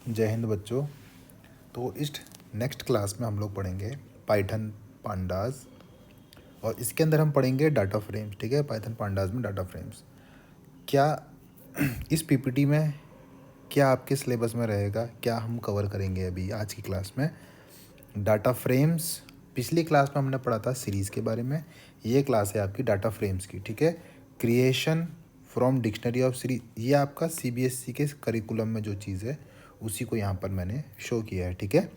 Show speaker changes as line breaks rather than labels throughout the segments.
जय हिंद बच्चों। तो इस नेक्स्ट क्लास में हम लोग पढ़ेंगे पाइथन पांडास और इसके अंदर हम पढ़ेंगे डाटा फ्रेम्स। ठीक है, पाइथन पांडास में डाटा फ्रेम्स क्या इस पीपीटी में क्या आपके सिलेबस में रहेगा, क्या हम कवर करेंगे अभी आज की क्लास में डाटा फ्रेम्स। पिछली क्लास में हमने पढ़ा था सीरीज़ के बारे में, ये क्लास है आपकी डाटा फ्रेम्स की। ठीक है, creation from dictionary of series, ये आपका सीबीएसई के करिकुलम में जो चीज़ है उसी को यहाँ पर मैंने शो किया है। ठीक है,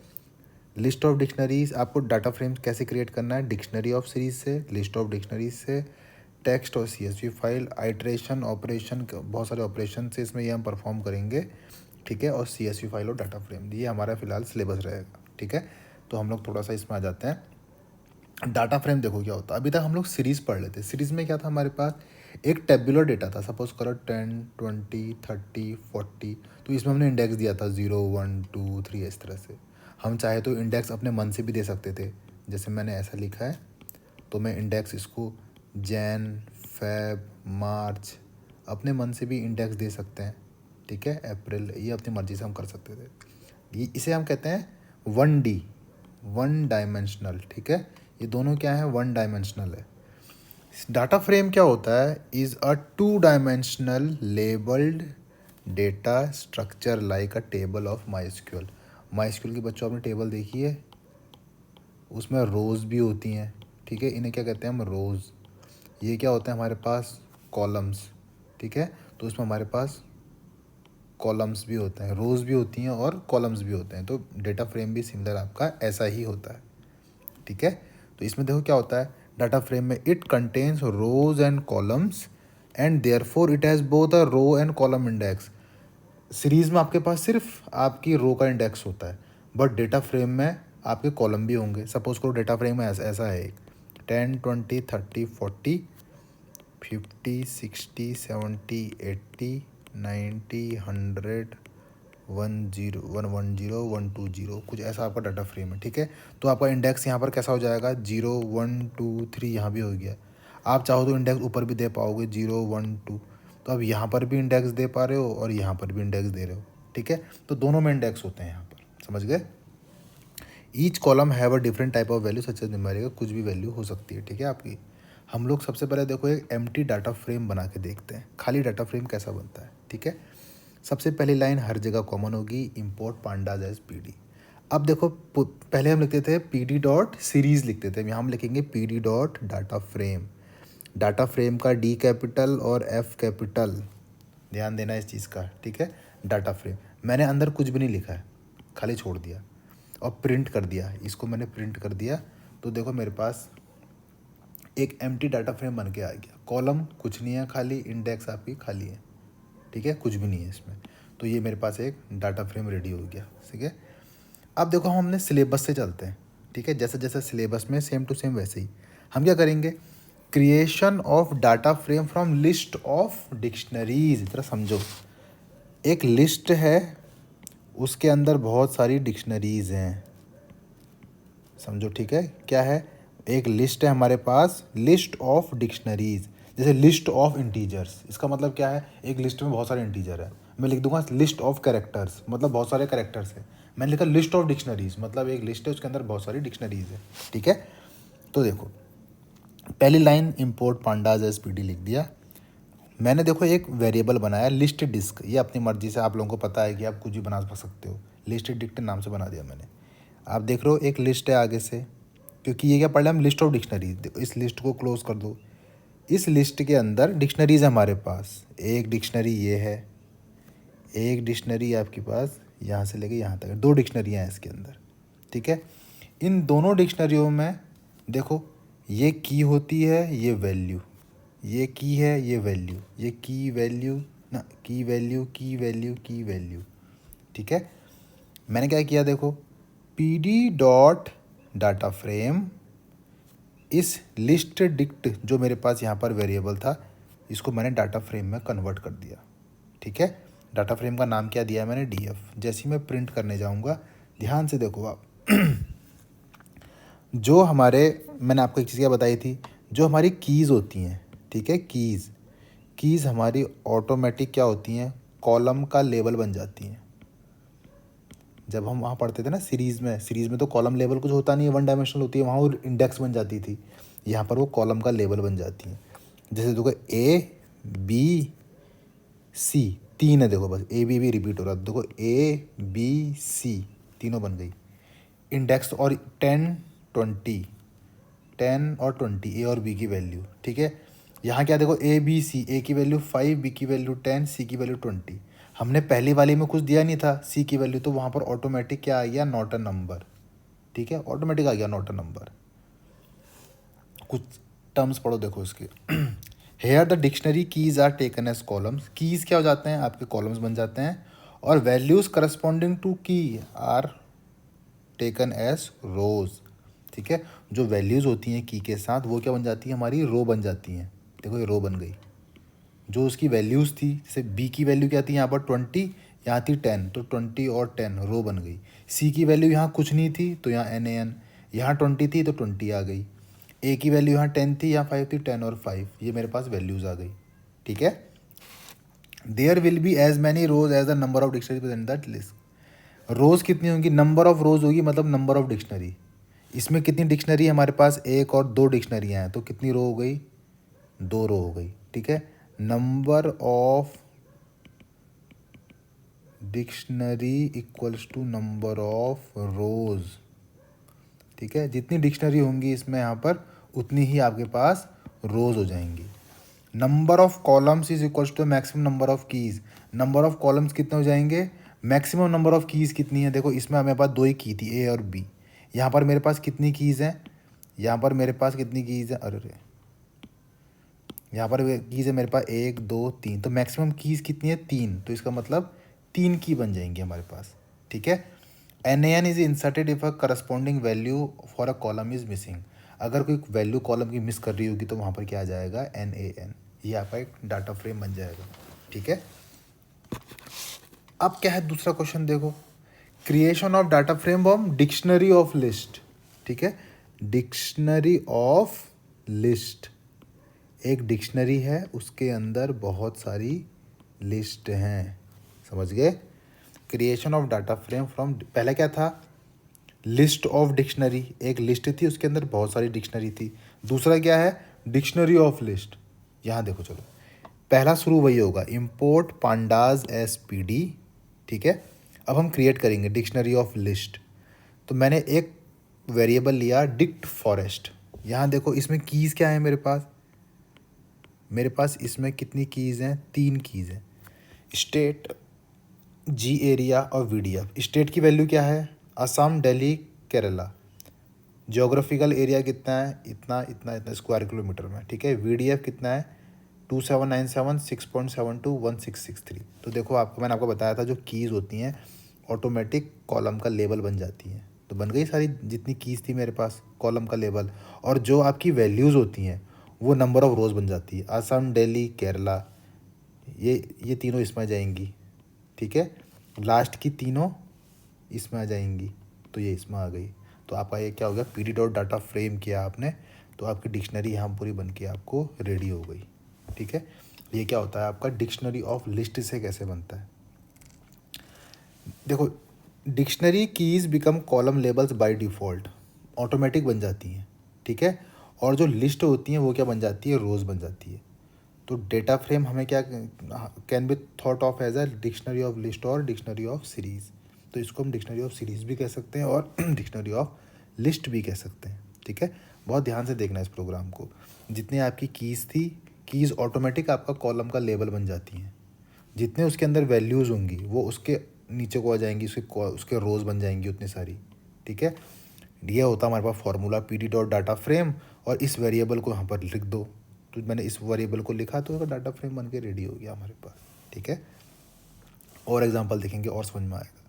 लिस्ट ऑफ डिक्शनरीज, आपको डाटा फ्रेम कैसे क्रिएट करना है, डिक्शनरी ऑफ सीरीज से, लिस्ट ऑफ डिक्शनरीज से, टेक्स्ट और सीएसवी फाइल, आइट्रेशन ऑपरेशन, बहुत सारे ऑपरेशन से इसमें ये हम परफॉर्म करेंगे। ठीक है, और सीएसवी फाइल और डाटा फ्रेम, ये हमारा फिलहाल सिलेबस रहेगा। ठीक है, तो हम लोग थोड़ा सा इसमें आ जाते हैं। डाटा फ्रेम देखो क्या होता है, अभी तक हम लोग सीरीज़ पढ़ लेते। सीरीज़ में क्या था, हमारे पास एक टेबुलर डेटा था। सपोज करो 10, 20, 30, 40, तो इसमें हमने इंडेक्स दिया था 0, 1, 2, 3, इस तरह से। हम चाहे तो इंडेक्स अपने मन से भी दे सकते थे, जैसे मैंने ऐसा लिखा है तो मैं इंडेक्स इसको जैन, फेब, मार्च, अपने मन से भी इंडेक्स दे सकते हैं। ठीक है, अप्रैल, ये अपनी मर्ज़ी से हम कर सकते थे। ये इसे हम कहते हैं 1D, वन डायमेंशनल। ठीक है, ये दोनों क्या है, वन डायमेंशनल है। डाटा फ्रेम क्या होता है, is a 2 dimensional labelled data structure like a table of MySQL. MySQL की बच्चों आपने टेबल देखी है, उसमें रोज़ भी होती हैं। ठीक है, इन्हें क्या कहते हैं हम, रोज़। ये क्या होता है हमारे पास, कॉलम्स। ठीक है, तो इसमें हमारे पास कॉलम्स भी होते हैं, रोज़ भी होती हैं और कॉलम्स भी होते हैं। तो डेटा फ्रेम भी सिमिलर आपका ऐसा ही होता है। ठीक है, तो इसमें देखो क्या होता है डाटा फ्रेम में, it contains rows and columns and therefore it has both a row and column index. Series में आपके पास सिर्फ आपकी रो का इंडेक्स होता है, बट डेटा फ्रेम में आपके कॉलम भी होंगे। सपोज करो डेटा फ्रेम में ऐसा है एक 10, 20, 30, 40, 50, 60, 70, 80, 90, 100, 10, 110, 120, कुछ ऐसा आपका डाटा फ्रेम है। ठीक है, तो आपका इंडेक्स यहाँ पर कैसा हो जाएगा, 0, 1, 2, 3, यहाँ भी हो गया। आप चाहो तो इंडेक्स ऊपर भी दे पाओगे, 0, 1, 2। तो अब यहाँ पर भी इंडेक्स दे पा रहे हो और यहाँ पर भी इंडेक्स दे रहे हो। ठीक है, तो दोनों में इंडेक्स होते हैं यहाँ पर, समझ गए। Each column have a different type of value such as numerical, कुछ भी वैल्यू हो सकती है। ठीक है आपकी। हम लोग सबसे पहले देखो एक एम्प्टी डाटा फ्रेम बना के देखते हैं, खाली डाटा फ्रेम कैसा बनता है। ठीक है, सबसे पहली लाइन हर जगह कॉमन होगी, इम्पोर्ट पांडाज एज पीडी। अब देखो पहले हम लिखते थे पीडी डॉट सीरीज लिखते थे, यहाँ हम लिखेंगे PD dot data frame. Data frame का डी कैपिटल और एफ कैपिटल, ध्यान देना इस चीज़ का। ठीक है, डाटा फ्रेम मैंने अंदर कुछ भी नहीं लिखा है, खाली छोड़ दिया और प्रिंट कर दिया। इसको मैंने प्रिंट कर दिया तो देखो मेरे पास एक एम्प्टी डाटा फ्रेम बन के आ गया। कॉलम कुछ नहीं है, खाली इंडेक्स आपकी खाली है। ठीक है, कुछ भी नहीं है इसमें। तो ये मेरे पास एक डाटा फ्रेम रेडी हो गया। ठीक है, अब देखो हम अपने सिलेबस से चलते हैं। ठीक है, जैसे जैसे सिलेबस में सेम टू सेम वैसे ही हम क्या करेंगे, creation of data frame from list of dictionaries. जरा समझो, एक लिस्ट है, उसके अंदर बहुत सारी डिक्शनरीज हैं, समझो। ठीक है, क्या है, एक लिस्ट है हमारे पास, लिस्ट ऑफ डिक्शनरीज। जैसे लिस्ट ऑफ इंटीजर्स, इसका मतलब क्या है, एक लिस्ट में बहुत सारे इंटीजर है। मैं लिख दूंगा लिस्ट ऑफ कैरेक्टर्स, मतलब बहुत सारे कैरेक्टर्स है। मैंने लिखा लिस्ट ऑफ डिक्शनरीज, मतलब एक लिस्ट है उसके अंदर बहुत सारी डिक्शनरीज है। ठीक है, तो देखो पहली line import pandas S P D लिख दिया मैंने। देखो एक वेरिएबल बनाया लिस्ट डिस्क, ये अपनी मर्जी से, आप लोगों को पता है कि आप कुछ भी बना सकते हो, लिस्ट डिस्क नाम से बना दिया मैंने। आप देख रहे हो एक लिस्ट है आगे से, क्योंकि ये क्या पढ़ रहे हम, लिस्ट ऑफ डिक्शनरी। इस लिस्ट को क्लोज कर दो। इस लिस्ट के अंदर डिक्शनरीज है हमारे पास, एक डिक्शनरी ये है, एक डिक्शनरी आपके पास यहाँ से लेके यहाँ तक, दो डिक्शनरियाँ हैं इसके अंदर। ठीक है, इन दोनों डिक्शनरियों में देखो ये की होती है, ये वैल्यू, ये की है, ये वैल्यू, ये की वैल्यू ना, की वैल्यू, की वैल्यू, की वैल्यू। ठीक है, मैंने क्या किया देखो, P D dot data frame, इस लिस्ट डिक्ट जो मेरे पास यहाँ पर वेरिएबल था, इसको मैंने डाटा फ्रेम में कन्वर्ट कर दिया। ठीक है, डाटा फ्रेम का नाम क्या दिया मैंने, डी एफ। जैसे ही मैं प्रिंट करने जाऊँगा, ध्यान से देखो आप जो हमारे, मैंने आपको एक चीज़ क्या बताई थी, जो हमारी कीज़ होती हैं। ठीक है, कीज़ हमारी ऑटोमेटिक क्या होती हैं, कॉलम का लेबल बन जाती हैं। जब हम वहाँ पढ़ते थे ना सीरीज़ में तो कॉलम लेवल कुछ होता नहीं है, वन डायमेंशनल होती है, वहाँ वो इंडेक्स बन जाती थी। यहाँ पर वो कॉलम का लेवल बन जाती है। जैसे देखो ए बी सी तीन है, देखो बस ए बी रिपीट हो रहा है, देखो ए बी सी तीनों बन गई इंडेक्स, और 10 और 20 ए और बी की वैल्यू, ठीक है। यहाँ क्या देखो ए बी सी, ए की वैल्यू 5, बी की वैल्यू 10, सी की वैल्यू 20। हमने पहली वाली में कुछ दिया नहीं था सी की वैल्यू, तो वहाँ पर ऑटोमेटिक क्या आ गया, नॉट अ नंबर, ठीक है, ऑटोमेटिक आ गया नॉट अ नंबर। कुछ टर्म्स पढ़ो देखो इसके। Here the dictionary keys are taken as columns, keys क्या हो जाते हैं, आपके कॉलम्स बन जाते हैं, और वैल्यूज करस्पॉन्डिंग टू की आर टेकन एज रोज, ठीक है। जो वैल्यूज़ होती हैं की के साथ वो क्या बन जाती है, हमारी रो बन जाती हैं। देखो ये रो बन गई। जो उसकी वैल्यूज़ थी, जैसे बी की वैल्यू क्या थी यहाँ पर 20, यहाँ थी 10, तो 20 और 10 रो बन गई। सी की वैल्यू यहाँ कुछ नहीं थी तो यहाँ NaN, यहाँ 20 थी तो 20 आ गई। ए की वैल्यू यहाँ 10 थी, यहाँ 5 थी, 10 और 5, ये मेरे पास वैल्यूज़ आ गई, ठीक है। There will be as many rows as the number of dictionary present that list. Rows कितनी होंगी, नंबर ऑफ रोज़ होगी, मतलब नंबर ऑफ डिक्शनरी। इसमें कितनी डिक्शनरी है हमारे पास, एक और दो डिक्शनरियाँ हैं, तो कितनी रो हो गई, 2 रो हो गई, ठीक है। Number of dictionary equals to number of rows, ठीक है। जितनी डिक्शनरी होंगी इसमें यहाँ पर उतनी ही आपके पास रोज हो जाएंगी। Number of columns is equals to maximum number of keys. Number of columns कितने हो जाएंगे, मैक्सिमम नंबर ऑफ कीज़ कितनी है, देखो इसमें हमारे पास 2 ही की थी, ए और बी। यहाँ पर मेरे पास कितनी कीज़ हैं, यहाँ पर मेरे पास कितनी कीज़ है, अरे यहाँ पर कीज़ है मेरे पास 1 2 3, तो मैक्सिमम कीज़ कितनी है, 3, तो इसका मतलब 3 की बन जाएंगी हमारे पास, ठीक है। NaN is inserted if a corresponding value for a column is missing. अगर कोई वैल्यू कॉलम की मिस कर रही होगी तो वहाँ पर क्या आ जाएगा, NaN, ये आपका एक डाटा फ्रेम बन जाएगा, ठीक है। अब क्या है दूसरा क्वेश्चन देखो, creation of data frame from dictionary of list, ठीक है। डिक्शनरी ऑफ लिस्ट, एक डिक्शनरी है उसके अंदर बहुत सारी लिस्ट हैं, समझ गए। Creation of data frame from, पहले क्या था, लिस्ट ऑफ डिक्शनरी, एक लिस्ट थी उसके अंदर बहुत सारी डिक्शनरी थी। दूसरा क्या है, डिक्शनरी ऑफ लिस्ट। यहाँ देखो चलो, पहला शुरू वही होगा, इम्पोर्ट पांडाज SPD, ठीक है। अब हम क्रिएट करेंगे डिक्शनरी ऑफ लिस्ट। तो मैंने एक वेरिएबल लिया डिक्ट फॉरेस्ट। यहाँ देखो इसमें कीज़ क्या है मेरे पास इसमें कितनी कीज़ हैं, 3 कीज़ हैं, स्टेट, जी एरिया और VDF। स्टेट की वैल्यू क्या है, असम, दिल्ली, केरला। जोग्राफिकल एरिया कितना है, इतना इतना इतना स्क्वायर किलोमीटर में, ठीक है। VDF कितना है, 2797 6.72 1663। तो देखो आपको मैंने आपको बताया था जो कीज़ होती हैं ऑटोमेटिक कॉलम का लेबल बन जाती हैं, तो बन गई सारी जितनी कीज़ थी मेरे पास कॉलम का लेबल। और जो आपकी वैल्यूज़ होती हैं वो नंबर ऑफ रोज़ बन जाती है, असम, दिल्ली, केरला, ये तीनों इसमें आ जाएंगी, ठीक है। लास्ट की तीनों इसमें आ जाएंगी, तो ये इसमें आ गई। तो आपका ये क्या हो गया, PD.डाटा फ्रेम किया आपने, तो आपकी डिक्शनरी यहाँ पूरी बन के आपको रेडी हो गई, ठीक है। ये क्या होता है आपका डिक्शनरी ऑफ लिस्ट से कैसे बनता है, देखो dictionary keys become column labels by default, automatic बन जाती हैं, ठीक है। और जो लिस्ट होती हैं वो क्या बन जाती है, रोज़ बन जाती है। तो डेटा फ्रेम हमें क्या can be thought of as a dictionary of list और डिक्शनरी ऑफ सीरीज़। तो इसको हम डिक्शनरी ऑफ सीरीज़ भी कह सकते हैं और डिक्शनरी ऑफ लिस्ट भी कह सकते हैं, ठीक है। बहुत ध्यान से देखना इस प्रोग्राम को। जितनी आपकी कीज़ थी, कीज़ ऑटोमेटिक आपका कॉलम का लेबल बन जाती हैं। जितने उसके अंदर वैल्यूज़ होंगी वो उसके नीचे को आ जाएंगी, उसके रोज़ बन जाएंगी उतनी सारी, ठीक है। ये होता है हमारे पास फॉर्मूला PD.डाटा फ्रेम, और इस वेरिएबल को यहाँ पर लिख दो। तो मैंने इस वेरिएबल को लिखा तो डाटा फ्रेम बन के रेडी हो गया हमारे पास, ठीक है। और एग्जांपल देखेंगे और समझ में आएगा।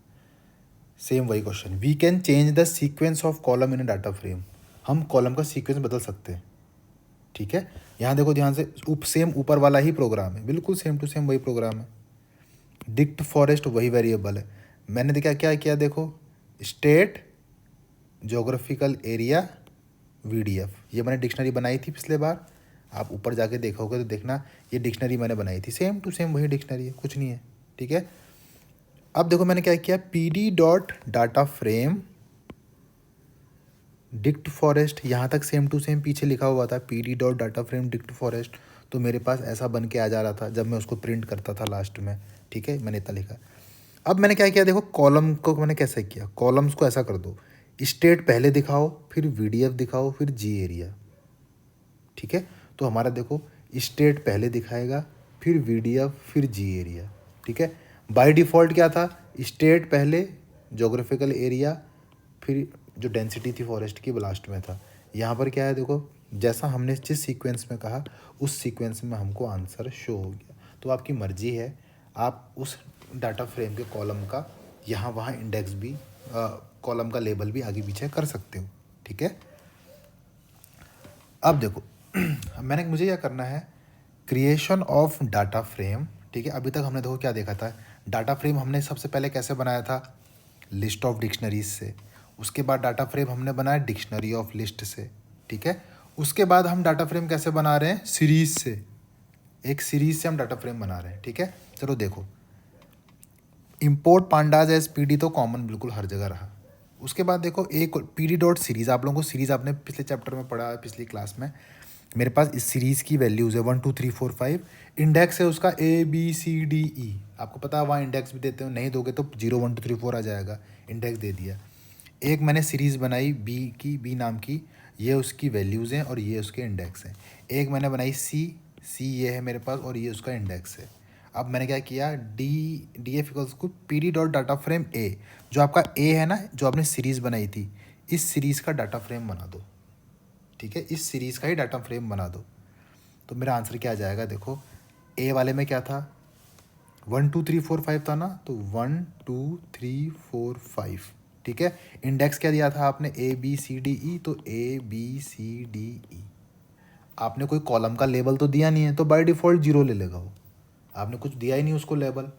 सेम वही question, we can change the sequence of column in a data frame. हम कॉलम का सीक्वेंस बदल सकते हैं, ठीक है। यहाँ देखो ध्यान से, सेम ऊपर वाला ही प्रोग्राम है, बिल्कुल सेम टू सेम वही प्रोग्राम है। डिक्ट फॉरेस्ट वही वेरिएबल है। मैंने देखा क्या किया, देखो स्टेट, जोग्राफिकल एरिया, VDF, ये मैंने डिक्शनरी बनाई थी पिछले बार, आप ऊपर जाके देखोगे तो देखना ये डिक्शनरी मैंने बनाई थी, सेम टू सेम वही डिक्शनरी है, कुछ नहीं है, ठीक है। अब देखो मैंने क्या किया, P D dot data frame dict forest, यहाँ तक सेम टू सेम पीछे लिखा हुआ था P D dot data frame dict forest, तो मेरे पास ऐसा बन के आ जा रहा था जब मैं उसको प्रिंट करता था लास्ट में। ठीक है, मैंने इतना लिखा। अब मैंने क्या किया, देखो कॉलम को मैंने कैसे किया, कॉलम्स को ऐसा कर दो, स्टेट पहले दिखाओ, फिर वीडीएफ दिखाओ, फिर जी एरिया। ठीक है, तो हमारा देखो स्टेट पहले दिखाएगा, फिर वीडीएफ, फिर जी एरिया। ठीक है, बाय डिफ़ॉल्ट क्या था, स्टेट पहले, जोग्राफिकल एरिया, फिर जो डेंसिटी थी फॉरेस्ट की लास्ट में था। यहाँ पर क्या है देखो, जैसा हमने जिस सीक्वेंस में कहा उस सीक्वेंस में हमको आंसर शो हो गया। तो आपकी मर्जी है, आप उस डाटा फ्रेम के कॉलम का यहाँ वहाँ इंडेक्स भी, कॉलम का लेबल भी आगे पीछे कर सकते हो। ठीक है, अब देखो मैंने, मुझे क्या करना है, क्रिएशन ऑफ डाटा फ्रेम। ठीक है, अभी तक हमने देखो क्या देखा था, डाटा फ्रेम हमने सबसे पहले कैसे बनाया था, लिस्ट ऑफ डिक्शनरीज से। उसके बाद डाटा फ्रेम हमने बनाया डिक्शनरी ऑफ लिस्ट से। ठीक है, उसके बाद हम डाटा फ्रेम कैसे बना रहे हैं, सीरीज से, एक सीरीज से हम डाटा फ्रेम बना रहे हैं। ठीक है, चलो देखो, इंपोर्ट पांडाज एज पीडी तो कॉमन बिल्कुल हर जगह रहा। उसके बाद देखो एक पीडी डॉट सीरीज, आप लोगों को सीरीज आपने पिछले चैप्टर में पढ़ा है, पिछली क्लास में। मेरे पास इस सीरीज़ की वैल्यूज़ है 1 2 3 4 5, इंडेक्स है उसका ABCDE। आपको पता है वहाँ इंडेक्स भी देते हो, नहीं दोगे तो 0 1 2 3 4 आ जाएगा, इंडेक्स दे दिया। एक मैंने सीरीज़ बनाई बी की, बी नाम की, ये उसकी वैल्यूज़ हैं और ये उसके इंडेक्स हैं। एक मैंने बनाई सी ये है मेरे पास और ये उसका इंडेक्स है। अब मैंने क्या किया, डी एफ इक्वल्स को P D dot data frame A, जो आपका ए है ना, जो आपने सीरीज़ बनाई थी, इस सीरीज़ का डाटा फ्रेम बना दो। ठीक है, इस सीरीज़ का ही डाटा फ्रेम बना दो। तो मेरा आंसर क्या आ जाएगा, देखो ए वाले में क्या था, 1 2 3 4 5 था ना, तो 1 2 3 4 5। ठीक है, इंडेक्स क्या दिया था आपने, ABCDE, तो ABCDE। आपने कोई कॉलम का लेबल तो दिया नहीं है, तो बाय डिफ़ॉल्ट 0 ले लेगा वो, आपने कुछ दिया ही नहीं उसको लेबल।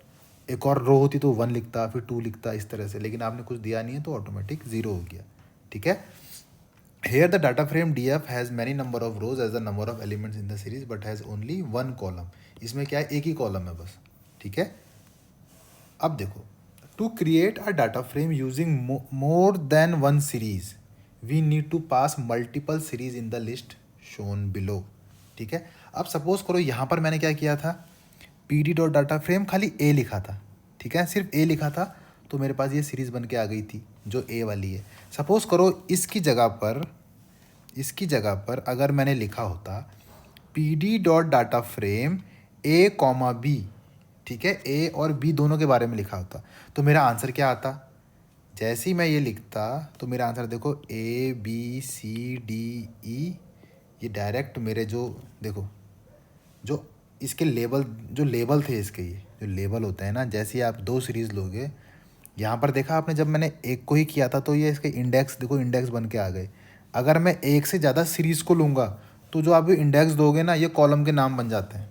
एक और रो होती तो 1 लिखता, फिर 2 लिखता, इस तरह से, लेकिन आपने कुछ दिया नहीं है तो ऑटोमेटिक 0 हो गया। ठीक है, here the data frame DF has many number of rows as the number of elements in the series but has only one column। इसमें क्या है, एक ही कॉलम है बस। ठीक है, अब देखो, to create a data frame using more than one series we need to pass multiple series in the list shown below. ठीक है, अब सपोज करो यहाँ पर मैंने क्या किया था, P D dot data frame खाली ए लिखा था। ठीक है, सिर्फ ए लिखा था, तो मेरे पास ये सीरीज़ बन के आ गई थी जो ए वाली है। सपोज़ करो इसकी जगह पर अगर मैंने लिखा होता P D dot data frame A comma B, ठीक है, ए और बी दोनों के बारे में लिखा होता, तो मेरा आंसर क्या आता, जैसे ही मैं ये लिखता तो मेरा आंसर देखो ABCDE, ये डायरेक्ट मेरे जो देखो, जो इसके लेबल, जो लेबल थे इसके, ये जो लेबल होता है ना, जैसे ही आप दो सीरीज़ लोगे, यहाँ पर देखा आपने जब मैंने एक को ही किया था तो ये इसके इंडेक्स देखो, इंडेक्स बन के आ गए। अगर मैं एक से ज़्यादा सीरीज़ को लूँगा तो जो आप इंडेक्स दोगे ना, ये कॉलम के नाम बन जाते हैं।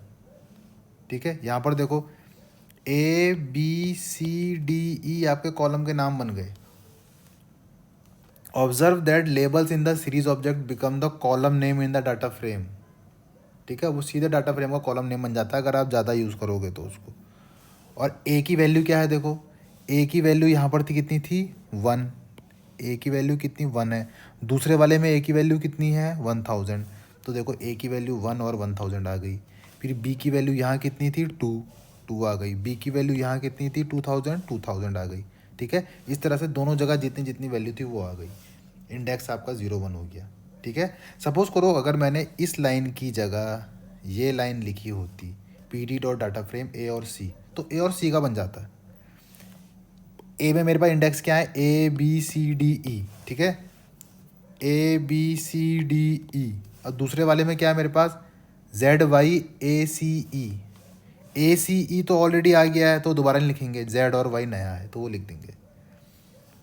ठीक है, यहाँ पर देखो ABCDE आपके कॉलम के नाम बन गए। Observe that labels in the series object become the column name in the data frame. ठीक है, वो सीधे डाटा फ्रेम का कॉलम नेम बन जाता है अगर आप ज़्यादा यूज़ करोगे तो उसको। और ए की वैल्यू क्या है, देखो ए की वैल्यू यहाँ पर थी, कितनी थी, 1। ए की वैल्यू कितनी, 1 है। दूसरे वाले में ए की वैल्यू कितनी है, 1000। तो देखो ए की वैल्यू 1 और 1000 आ गई। फिर बी की वैल्यू यहाँ कितनी थी, 2 आ गई। बी की वैल्यू यहाँ कितनी थी, 2000 आ गई। ठीक है, इस तरह से दोनों जगह जितनी जितनी वैल्यू थी वो आ गई। इंडेक्स आपका 0 1 हो गया। ठीक है, सपोज़ करो अगर मैंने इस लाइन की जगह ये लाइन लिखी होती P D dot data frame A और सी, तो ए और सी का बन जाता है। ए में मेरे पास इंडेक्स क्या है, ABCDE। ठीक है, ABCDE। और दूसरे वाले में क्या है मेरे पास, ZYACE। ACE तो ऑलरेडी आ गया है तो दोबारा नहीं लिखेंगे, Z और Y नया है तो वो लिख देंगे।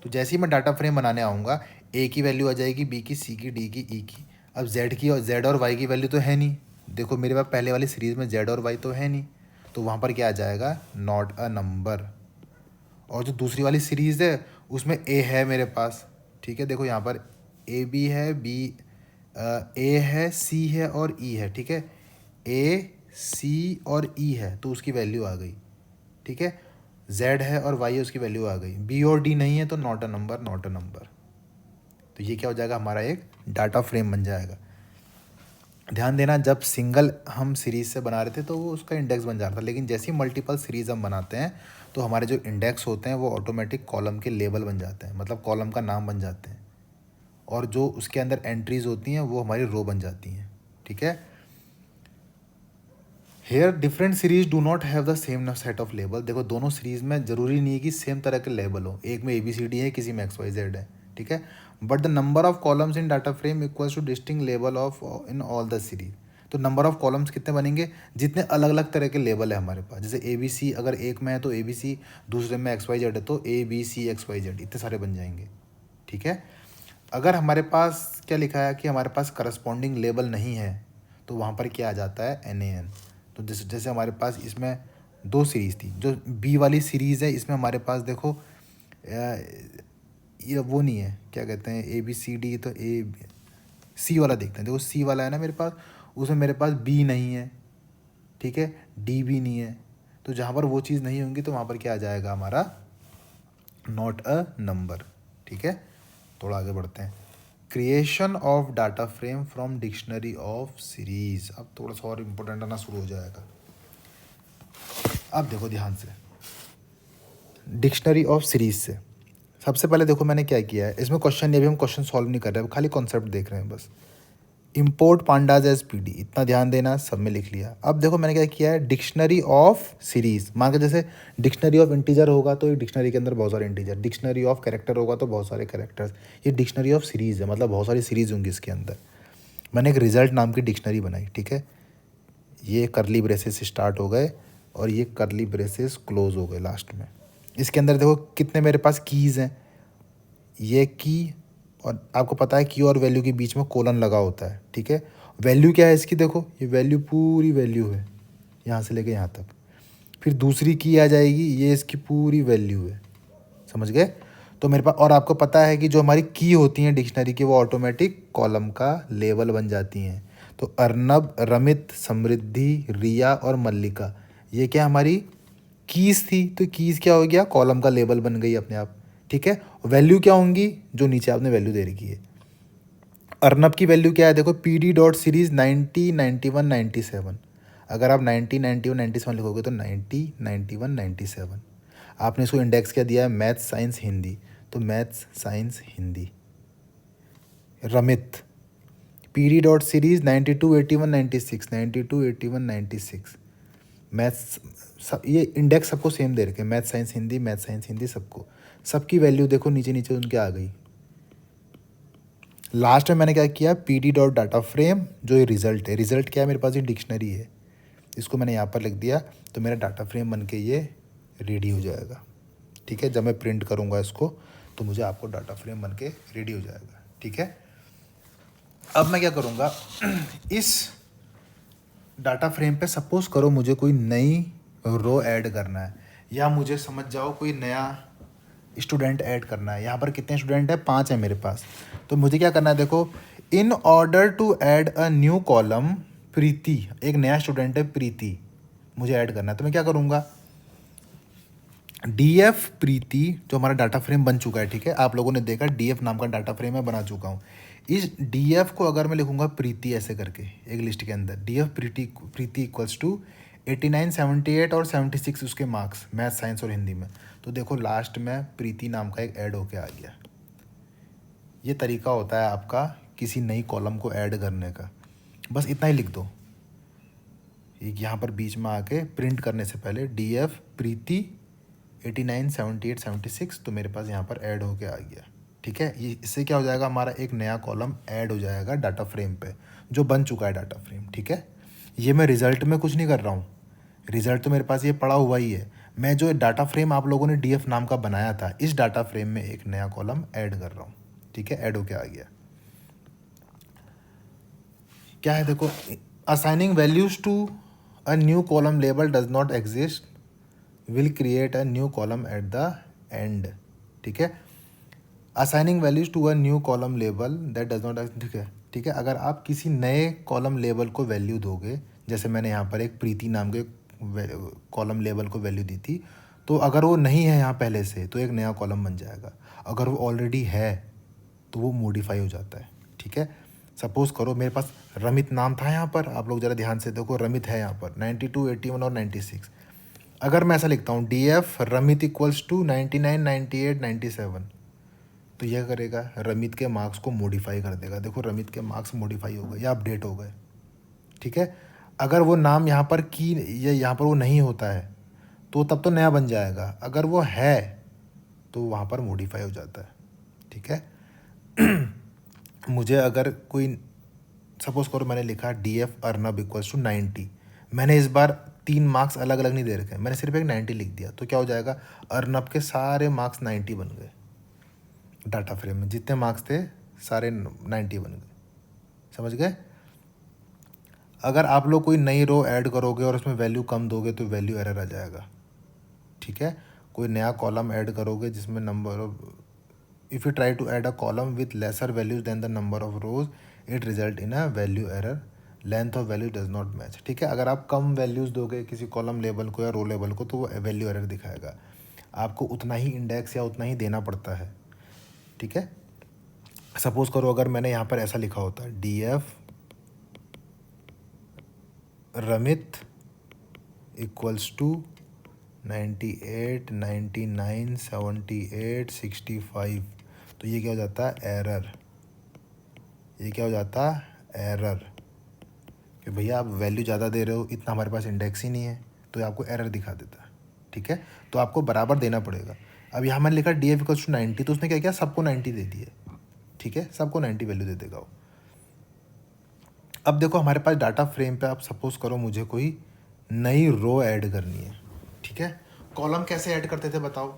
तो जैसे ही मैं डाटा फ्रेम बनाने आऊँगा, ए की वैल्यू आ जाएगी, बी की, सी की, डी की, ई की। अब जेड की, और जेड और वाई की वैल्यू तो है नहीं, देखो मेरे पास पहले वाली सीरीज़ में जेड और वाई तो है नहीं, तो वहाँ पर क्या आ जाएगा, नॉट अ नंबर। और जो दूसरी वाली सीरीज़ है उसमें ए है मेरे पास। ठीक है, देखो यहाँ पर ए बी है, बी ए है, सी है और ई है। ठीक है, ए सी और ई है तो उसकी वैल्यू आ गई। ठीक है, जेड है और वाई है, उसकी वैल्यू आ गई। बी और डी नहीं है तो not a number, not a number. तो ये क्या हो जाएगा, हमारा एक डाटा फ्रेम बन जाएगा। ध्यान देना, जब सिंगल हम सीरीज़ से बना रहे थे तो वो उसका इंडेक्स बन जाता था, लेकिन जैसे ही मल्टीपल सीरीज़ हम बनाते हैं तो हमारे जो इंडेक्स होते हैं वो ऑटोमेटिक कॉलम के लेबल बन जाते हैं, मतलब कॉलम का नाम बन जाते हैं, और जो उसके अंदर एंट्रीज होती हैं वो हमारी रो बन जाती हैं। ठीक है। Here different series do not have the same set of label. देखो दोनों सीरीज में ज़रूरी नहीं है कि सेम तरह के लेबल हो, एक में ABCD है, किसी में XYZ है। ठीक है। But the number of columns in data frame equals two distinct label of in all the series. तो नंबर ऑफ कॉलम्स कितने बनेंगे, जितने अलग अलग तरह के लेबल है हमारे पास। जैसे ABC अगर एक में है तो ABC, दूसरे में XYZ है तो ABC XYZ, इतने सारे बन जाएंगे। ठीक है। अगर हमारे पास क्या लिखा है कि हमारे पास करस्पॉन्डिंग लेबल नहीं है तो वहाँ पर क्या आ जाता है, NaN। तो जैसे जैसे हमारे पास इसमें दो सीरीज़ थी, जो बी वाली सीरीज़ है इसमें हमारे पास देखो ये वो नहीं है, क्या कहते हैं, ABCD, तो C वाला देखते हैं। देखो C वाला है ना मेरे पास, उसमें मेरे पास B नहीं है। ठीक है। D भी नहीं है। तो जहाँ पर वो चीज़ नहीं होंगी तो वहाँ पर क्या आ जाएगा हमारा, नॉट अ नंबर। ठीक है। थोड़ा आगे बढ़ते हैं। Creation of data frame from dictionary of series. अब थोड़ा सा और इम्पोर्टेंट आना शुरू हो जाएगा। अब देखो ध्यान से, डिक्शनरी ऑफ सीरीज से सबसे पहले देखो मैंने क्या किया है, इसमें क्वेश्चन, ये भी हम क्वेश्चन सॉल्व नहीं कर रहे हैं, खाली कॉन्सेप्ट देख रहे हैं बस। इम्पोर्ट पांडाज एज PD, इतना ध्यान देना, सब में लिख लिया। अब देखो मैंने क्या किया है, डिक्शनरी ऑफ सीरीज। मान के जैसे डिक्शनरी ऑफ इंटीजर होगा तो एक डिक्शनरी के अंदर बहुत सारे इंटीजर, डिक्शनरी ऑफ कैरेक्टर होगा तो बहुत सारे कैरेक्टर्स। ये डिक्शनरी ऑफ सीरीज है, मतलब बहुत सारी सीरीज होंगी इसके अंदर। मैंने एक रिजल्ट नाम की डिक्शनरी बनाई। ठीक है। ये करली ब्रेसेस स्टार्ट हो गए और ये करली ब्रेसेस क्लोज हो गए लास्ट में। इसके अंदर देखो कितने मेरे पास कीज़ हैं, ये की, और आपको पता है की और वैल्यू के बीच में कोलन लगा होता है। ठीक है। वैल्यू क्या है इसकी, देखो ये वैल्यू, पूरी वैल्यू है यहाँ से लेके यहाँ तक। फिर दूसरी की आ जाएगी, ये इसकी पूरी वैल्यू है। समझ गए। तो मेरे पास, और आपको पता है कि जो हमारी की होती हैं डिक्शनरी की वो ऑटोमेटिक कॉलम का लेबल बन जाती हैं। तो अर्नब, रमित, समृद्धि, रिया और मल्लिका, ये क्या हमारी कीज़ थी, तो कीज़ क्या हो गया, कॉलम का लेबल बन गई अपने आप। ठीक है। वैल्यू क्या होंगी, जो नीचे आपने वैल्यू दे रखी है। अर्नब की वैल्यू क्या है, देखो PD डॉट सीरीज 90, 91, 97। अगर आप 90, 91, 97 लिखोगे तो 90, 91, 97। आपने इसको इंडेक्स क्या दिया है, मैथ्स साइंस हिंदी, तो maths science Hindi. Ramit, PD dot series 92, 81, 96, 92, 81, 96। Maths सब, ये इंडेक्स सबको सेम दे रखे, math science Hindi, math science Hindi सबको, सबकी वैल्यू देखो नीचे नीचे उनके आ गई। लास्ट में मैंने क्या किया, PD डॉट डाटा फ्रेम, जो ये रिजल्ट है, रिजल्ट क्या है मेरे पास, ये डिक्शनरी है, इसको मैंने यहाँ पर लिख दिया, तो मेरा डाटा फ्रेम बन के ये रेडी हो जाएगा। ठीक है। जब मैं प्रिंट करूँगा इसको तो मुझे आपको डाटा फ्रेम बन के रेडी हो जाएगा। ठीक है। अब मैं क्या करूँगा, इस डाटा फ्रेम पे सपोज करो मुझे कोई नई रो ऐड करना है, या मुझे समझ जाओ कोई नया स्टूडेंट ऐड करना है। यहाँ पर कितने स्टूडेंट हैं, 5 हैं मेरे पास। तो मुझे क्या करना है, देखो, in order to add a new column Preeti, एक नया स्टूडेंट है प्रीति, मुझे ऐड करना है। तो मैं क्या करूँगा, DF प्रीति, जो हमारा डाटा फ्रेम बन चुका है। ठीक है। आप लोगों ने देखा DF नाम का डाटा फ्रेम मैं बना चुका हूँ। इस DF को अगर मैं लिखूंगा प्रीति ऐसे करके एक लिस्ट के अंदर, DF Priti, Priti equals to 89, 78 और 76 उसके मार्क्स मैथ साइंस और हिंदी में। तो देखो लास्ट में प्रीति नाम का एक ऐड होके आ गया। ये तरीका होता है आपका किसी नई कॉलम को ऐड करने का। बस इतना ही लिख दो, एक यहाँ पर बीच में आके प्रिंट करने से पहले DF प्रीति 89, 78, 76, तो मेरे पास यहाँ पर ऐड होके आ गया। ठीक है। ये इससे क्या हो जाएगा, हमारा एक नया कॉलम ऐड हो जाएगा डाटा फ्रेम पे, जो बन चुका है डाटा फ्रेम। ठीक है। ये मैं रिजल्ट में कुछ नहीं कर रहा हूँ, रिजल्ट तो मेरे पास ये पड़ा हुआ ही है। मैं जो डाटा फ्रेम आप लोगों ने DF नाम का बनाया था, इस डाटा फ्रेम में एक नया कॉलम ऐड कर रहा हूँ। ठीक है। ऐड होके आ गया। क्या है, देखो, assigning values to a new column label does not exist, will create a new column at the end. ठीक है। Assigning values to a new column label that does not, ठीक है। ठीक है। अगर आप किसी नए कॉलम लेबल को वैल्यू दोगे, जैसे मैंने यहाँ पर एक प्रीति नाम के कॉलम लेबल को वैल्यू दी थी, तो तो अगर वो नहीं है यहाँ पहले से तो एक नया कॉलम बन जाएगा, अगर वो ऑलरेडी है तो वो मॉडिफाई हो जाता है। ठीक है, सपोज़ करो मेरे पास रमित नाम था यहाँ पर, आप लोग ज़रा ध्यान से देखो, रमित है यहाँ पर 92, 81 और 96। अगर मैं ऐसा लिखता हूँ D F Ramit equals to 99, 98, 97, तो यह करेगा रमित के मार्क्स को मॉडिफाई कर देगा। देखो रमित के मार्क्स मॉडिफाई हो गए या अपडेट हो गए। ठीक है, अगर वो नाम यहाँ पर की या यहाँ पर वो नहीं होता है तो तब तो नया बन जाएगा, अगर वो है तो वहाँ पर मॉडिफाई हो जाता है। ठीक है, मुझे अगर कोई सपोज करो मैंने लिखा D F Arnab equals to 90, मैंने इस बार 3 मार्क्स अलग अलग नहीं दे रखे, मैंने सिर्फ एक 90 लिख दिया, तो क्या हो जाएगा, अर्नब के सारे मार्क्स 90 बन गए। डाटा फ्रेम में जितने मार्क्स थे सारे 90 बन गए। समझ गए? अगर आप लोग कोई नई रो ऐड करोगे और उसमें वैल्यू कम दोगे तो वैल्यू एरर आ जाएगा। ठीक है, कोई नया कॉलम ऐड करोगे जिसमें number of, if you try to add a column with lesser values than the number of rows it result in a value error, length of value does not match. ठीक है, अगर आप कम values दोगे किसी column level को या रो level को तो वो वैल्यू एरर दिखाएगा। आपको उतना ही इंडेक्स या उतना ही देना पड़ता है। ठीक है, सपोज़ करो अगर मैंने यहाँ पर ऐसा लिखा होता है D F Ramit equals to 98, 99, 78, 65, तो ये क्या हो जाता है, एरर। ये क्या हो जाता है, एरर, कि भैया आप वैल्यू ज़्यादा दे रहे हो, इतना हमारे पास इंडेक्स ही नहीं है, तो ये आपको एरर दिखा देता है। ठीक है, तो आपको बराबर देना पड़ेगा। अब यहाँ मैंने लिखा डी एफ इक्वल्स टू 90, तो उसने क्या किया, सबको 90 दे दिए। ठीक है, सबको 90 वैल्यू दे देगा वो। अब देखो हमारे पास डाटा फ्रेम पे, आप सपोज करो मुझे कोई नई रो ऐड करनी है। ठीक है, कॉलम कैसे ऐड करते थे बताओ,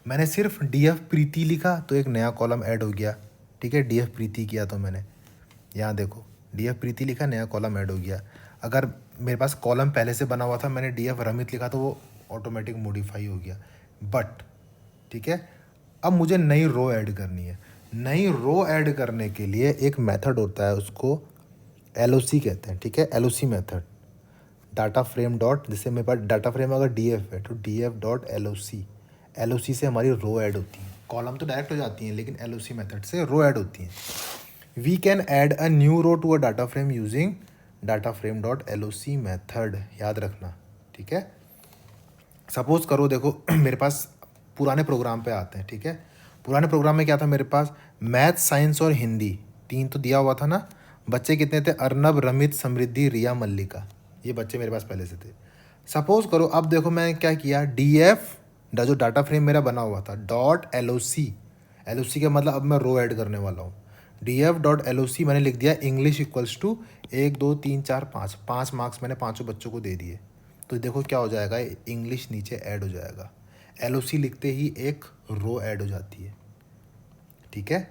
मैंने सिर्फ डी एफ प्रीति लिखा तो एक नया कॉलम ऐड हो गया। ठीक है, डी एफ प्रीति किया तो मैंने, यहाँ देखो डी एफ प्रीति लिखा, नया कॉलम ऐड हो गया। अगर मेरे पास कॉलम पहले से बना हुआ था, मैंने डी एफ रमित लिखा तो वो ऑटोमेटिक मॉडिफाई हो गया। बट ठीक है, अब मुझे नई रो ऐड करनी है। नई रो ऐड करने के लिए एक मेथड होता है, उसको एलओसी कहते हैं। ठीक है, LOC method, data frame dot, जैसे मेरे पास डाटा फ्रेम अगर डी एफ है तो D F dot LOC, LOC से हमारी रो ऐड होती है। कॉलम तो डायरेक्ट हो जाती हैं लेकिन एलओसी मेथड से रो ऐड होती हैं। We can add a new row to a data frame using data frame dot L O C method, याद रखना। ठीक है, सपोज करो देखो मेरे पास पुराने प्रोग्राम पे आते हैं। ठीक है, पुराने प्रोग्राम में क्या था, मेरे पास मैथ, साइंस और हिंदी 3 तो दिया हुआ था ना। बच्चे कितने थे, अर्नब, रमित, समृद्धि, रिया, मल्लिका, ये बच्चे मेरे पास पहले से थे। सपोज करो अब देखो मैंने क्या किया, डी एफ जो डाटा फ्रेम मेरा बना हुआ था dot L O C, L O C का मतलब अब मैं रो ऐड करने वाला हूँ। D F dot L O C मैंने लिख दिया इंग्लिश इक्वल्स टू 1, 2, 3, 4, 5, 5 मार्क्स मैंने पाँचों बच्चों को दे दिए। तो देखो क्या हो जाएगा, इंग्लिश नीचे ऐड हो जाएगा। एल ओ सी लिखते ही एक रो ऐड हो जाती है। ठीक है,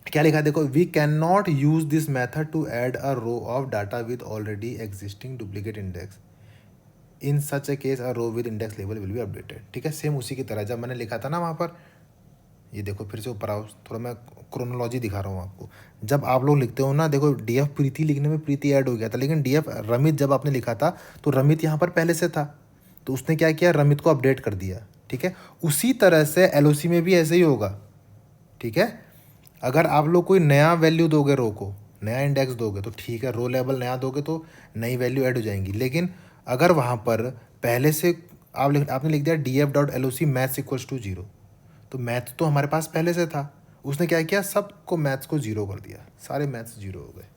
क्या लिखा देखो, we can not use this method to add a row of data with already existing duplicate index, in such a case a row with index level will be updated. ठीक है, सेम उसी की तरह जब मैंने लिखा था ना वहाँ पर, ये देखो फिर से ऊपर आओ, थोड़ा मैं क्रोनोलॉजी दिखा रहा हूँ आपको। जब आप लोग लिखते हो ना, देखो डी एफ प्रीति लिखने में प्रीति ऐड हो गया था, लेकिन डी एफ रमित जब आपने लिखा था तो रमित यहाँ पर पहले से था, तो उसने क्या किया, रमित को अपडेट कर दिया। ठीक है, उसी तरह से एल ओ सी में भी ऐसे ही होगा। ठीक है, अगर आप लोग कोई नया वैल्यू दोगे रो को, नया इंडेक्स दोगे तो ठीक है, रो लेवल नया दोगे तो नई वैल्यू ऐड हो जाएंगी। लेकिन अगर वहाँ पर पहले से आपने लिख दिया D F dot L O C maths equals to 0, तो मैथ तो हमारे पास पहले से था, उसने क्या किया, सबको मैथ्स को 0 कर दिया, सारे मैथ्स 0 हो गए।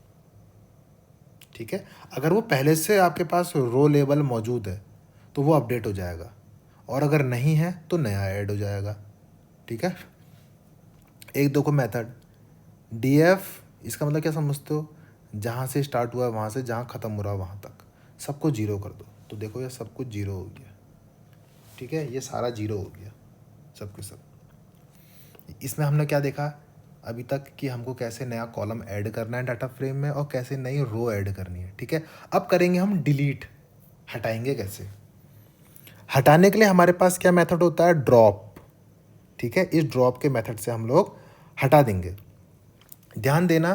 ठीक है, अगर वो पहले से आपके पास रो लेवल मौजूद है तो वो अपडेट हो जाएगा, और अगर नहीं है तो नया ऐड हो जाएगा। ठीक है, एक देखो मेथड डी एफ, इसका मतलब क्या समझते हो, जहाँ से स्टार्ट हुआ है वहाँ से जहाँ ख़त्म हो रहा है वहाँ तक सबको 0 कर दो, तो देखो ये सब कुछ 0 हो गया। ठीक है, ये सारा 0 हो गया सब के सब। इसमें हमने क्या देखा अभी तक कि हमको कैसे नया कॉलम ऐड करना है डाटा फ्रेम में और कैसे नई रो ऐड करनी है। ठीक है, अब करेंगे हम डिलीट, हटाएंगे कैसे। हटाने के लिए हमारे पास क्या मेथड होता है, ड्रॉप। ठीक है, इस ड्रॉप के मेथड से हम लोग हटा देंगे। ध्यान देना,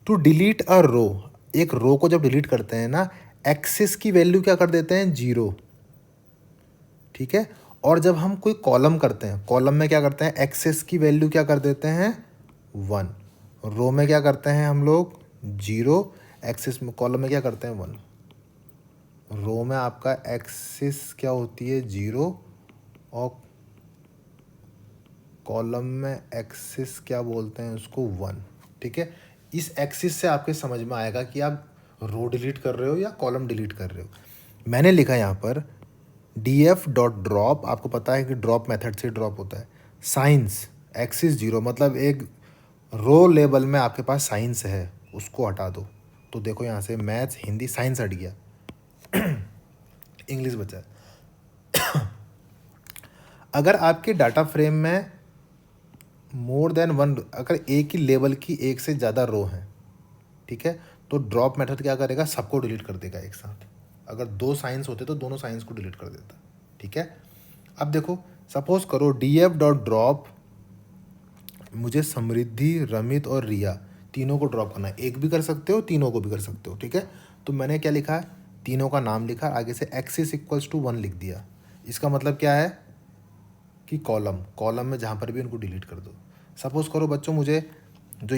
टू डिलीट अ रो, एक रो को जब डिलीट करते हैं ना, एक्सेस की वैल्यू क्या कर देते हैं, 0। ठीक है, और जब हम कोई कॉलम करते हैं, कॉलम में क्या करते हैं, एक्सेस की वैल्यू क्या कर देते हैं 1, रो में क्या करते हैं हम लोग 0, एक्सेस में कॉलम में क्या करते हैं 1। रो में आपका एक्सेस क्या होती है 0 और कॉलम में एक्सेस क्या बोलते हैं उसको 1। ठीक है, इस एक्सिस से आपके समझ में आएगा कि आप रो डिलीट कर रहे हो या कॉलम डिलीट कर रहे हो। मैंने लिखा यहाँ पर df डॉट ड्रॉप, आपको पता है कि ड्रॉप मेथड से ड्रॉप होता है, साइंस एक्सिस 0, मतलब एक रो लेवल में आपके पास साइंस है उसको हटा दो। तो देखो यहाँ से मैथ्स हिंदी साइंस हट गया, इंग्लिश बचा। अगर आपके डाटा फ्रेम में मोर देन वन, अगर एक ही लेवल की एक से ज़्यादा रो हैं, ठीक है, तो ड्रॉप मेथड क्या करेगा, सबको डिलीट कर देगा एक साथ। अगर 2 साइंस होते तो दोनों साइंस को डिलीट कर देता। ठीक है, अब देखो सपोज करो df डॉट ड्रॉप, मुझे समृद्धि, रमित और रिया तीनों को ड्रॉप करना है। एक भी कर सकते हो, तीनों को भी कर सकते हो। ठीक है, तो मैंने क्या लिखा है, तीनों का नाम लिखा, आगे से एक्सिस इक्वल्स टू 1 लिख दिया। इसका मतलब क्या है कि कॉलम में जहाँ पर भी उनको डिलीट कर दो। सपोज़ करो बच्चों, मुझे जो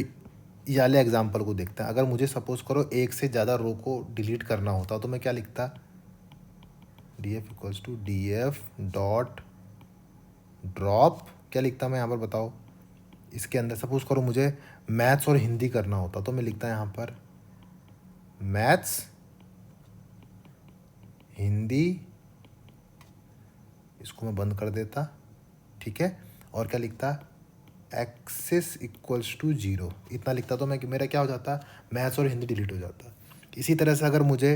ये वाले एग्जाम्पल को देखते हैं, अगर मुझे सपोज़ करो एक से ज़्यादा रो को डिलीट करना होता तो मैं क्या लिखता, df equals to df dot drop, क्या लिखता मैं यहाँ पर बताओ। इसके अंदर सपोज़ करो मुझे मैथ्स और हिंदी करना होता तो मैं लिखता यहाँ पर मैथ्स हिंदी, इसको मैं बंद कर देता। ठीक है, और क्या लिखता, एक्सेस इक्वल्स टू 0, इतना लिखता तो मैं, मेरा क्या हो जाता, मैथ्स और हिंदी डिलीट हो जाता। इसी तरह से अगर मुझे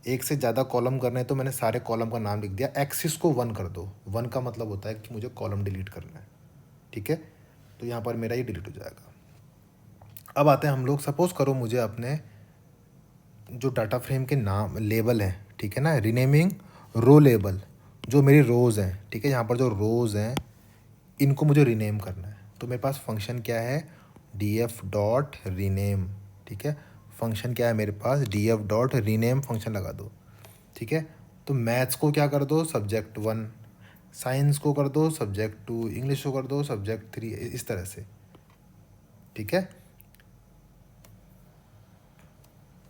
एक से ज़्यादा कॉलम करने हैं तो मैंने सारे कॉलम का नाम लिख दिया, एक्सिस को 1 कर दो। 1 का मतलब होता है कि मुझे कॉलम डिलीट करना है। ठीक है, तो यहाँ पर मेरा ये डिलीट हो जाएगा। अब आते हैं हम लोग, सपोज़ करो मुझे अपने जो डाटा फ्रेम के नाम लेबल हैं, ठीक है ना, रीनेमिंग रो लेबल, जो मेरी रोज़ हैं, ठीक है, यहाँ पर जो रोज़ हैं इनको मुझे रीनेम करना है। तो मेरे पास फंक्शन क्या है, df डॉट रीनेम। ठीक है, फंक्शन क्या है मेरे पास, df डॉट रीनेम फंक्शन लगा दो। ठीक है, तो मैथ्स को क्या कर दो, सब्जेक्ट 1, साइंस को कर दो सब्जेक्ट 2, इंग्लिश को कर दो सब्जेक्ट 3, इस तरह से। ठीक है,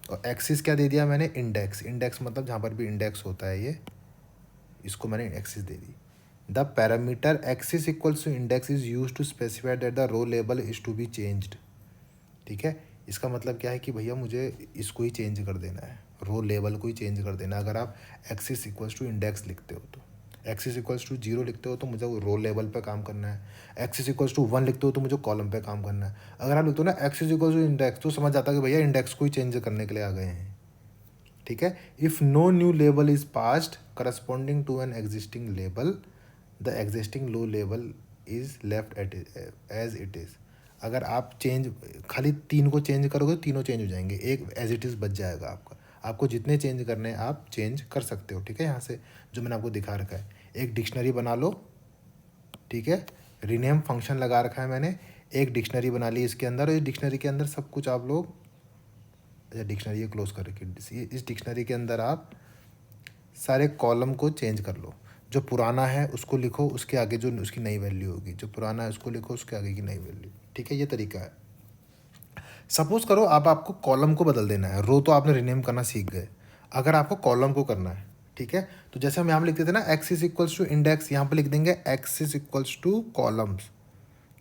और एक्सिस क्या दे दिया मैंने, इंडेक्स। इंडेक्स मतलब जहाँ पर भी इंडेक्स होता है ये, इसको मैंने एक्सिस दे दी। The parameter axis equals to index is use to specify that the row label is to be changed. ठीक है, इसका मतलब क्या है कि भैया मुझे इसको ही चेंज कर देना है, रो लेवल को ही चेंज कर देना है। अगर आप एक्सिस इक्वल्स टू इंडेक्स लिखते हो तो, एक्सिस इक्वल्स टू 0 लिखते हो तो मुझे रो लेवल पे काम करना है, एक्सिस इक्वल्स टू 1 लिखते हो तो मुझे कॉलम पे काम करना है। अगर आप लिखते हो ना एक्सिस इक्वल्स टू इंडेक्स, तो समझ आता है कि भैया इंडेक्स को ही चेंज करने के लिए आ गए हैं। ठीक है, if no new label is passed corresponding to an existing label, the existing low level is left at as it is. अगर आप चेंज खाली 3 को चेंज करोगे तो तीनों चेंज हो जाएंगे, एक एज इट इज़ बच जाएगा आपका। आपको जितने चेंज करने हैं आप चेंज कर सकते हो। ठीक है, यहाँ से जो मैंने आपको दिखा रखा है, एक डिक्शनरी बना लो। ठीक है, रीनेम फंक्शन लगा रखा है मैंने, एक डिक्शनरी बना ली इसके अंदर, और इस डिक्शनरी के अंदर सब कुछ आप लोग, डिक्शनरी ये क्लोज कर रखी, इस डिक्शनरी के अंदर आप सारे कॉलम को चेंज कर लो। जो पुराना है उसको लिखो, उसके आगे जो उसकी नई वैल्यू होगी, जो पुराना है उसको लिखो, उसके आगे की नई वैल्यू। ठीक है, ये तरीका है। सपोज करो आपको कॉलम को बदल देना है, रो तो आपने रीनेम करना सीख गए, अगर आपको कॉलम को करना है, ठीक है, तो जैसे हम यहाँ पर लिखते थे ना एक्सिस इक्वल्स टू इंडेक्स, यहाँ पर लिख देंगे एक्सिस इक्वल्स टू कॉलम्स,